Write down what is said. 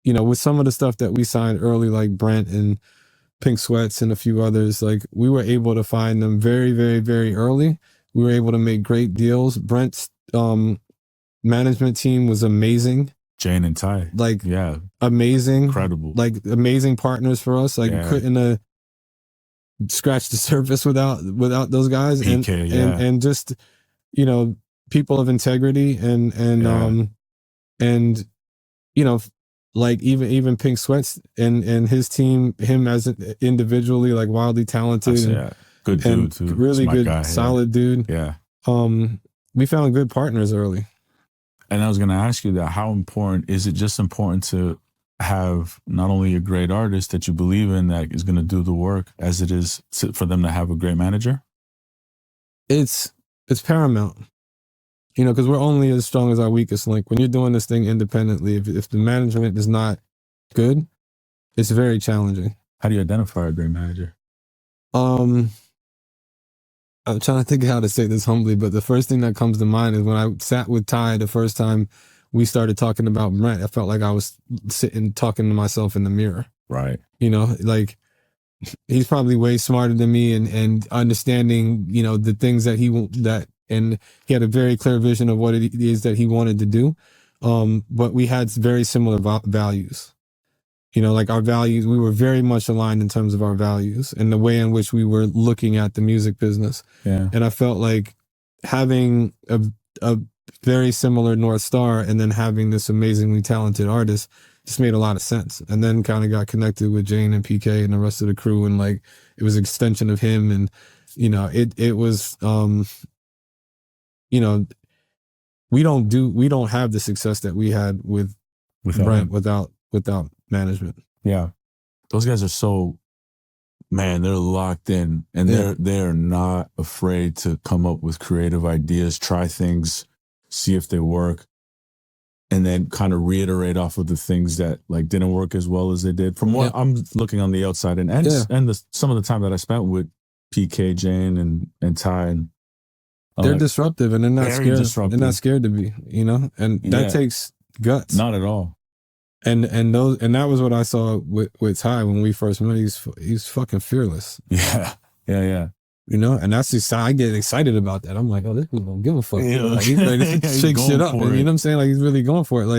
you know, with some of the stuff that we signed early, like Brent and Pink Sweats and a few others, like we were able to find them very, very, very early. We were able to make great deals. Brent's management team was amazing. Jane and Ty. Like, amazing. Incredible. Like, amazing partners for us. Like, couldn't scratch the surface without those guys. PK, and just, you know, people of integrity and you know, like even Pink Sweats and his team, him as an individually, like wildly talented. Good dude too. Really good, guy, solid dude. Yeah. We found good partners early. And I was going to ask you that, how important is it just important to have not only a great artist that you believe in that is going to do the work as it is for them to have a great manager? It's paramount, you know, because we're only as strong as our weakest link. When you're doing this thing independently, if the management is not good, it's very challenging. How do you identify a great manager? I'm trying to think of how to say this humbly, but the first thing that comes to mind is when I sat with Ty the first time we started talking about Brent, I felt like I was sitting talking to myself in the mirror. Right. You know, like he's probably way smarter than me and understanding, you know, the things that and he had a very clear vision of what it is that he wanted to do. But we had very similar values. You know, like our values, we were very much aligned in terms of our values and the way in which we were looking at the music business. Yeah. And I felt like having a very similar North Star and then having this amazingly talented artist just made a lot of sense. And then kind of got connected with Jane and PK and the rest of the crew. And like, it was an extension of him. And, you know, it was, you know, we don't have the success that we had with Brent without management. Yeah. Those guys are so, man, they're locked in and they're not afraid to come up with creative ideas, try things, see if they work, and then kind of reiterate off of the things that like didn't work as well as they did. From what I'm looking on the outside and some of the time that I spent with PK, Jane and Ty, and they're disruptive and they're not scared. They're not scared to be, you know, and that takes guts. Not at all. And that was what I saw with Ty when we first met. He's fucking fearless. Yeah. You know, and that's just, I get excited about that. I'm like, oh, this dude don't give a fuck. Like, he's ready to shake shit up. And, you know what I'm saying? Like, he's really going for it. Like,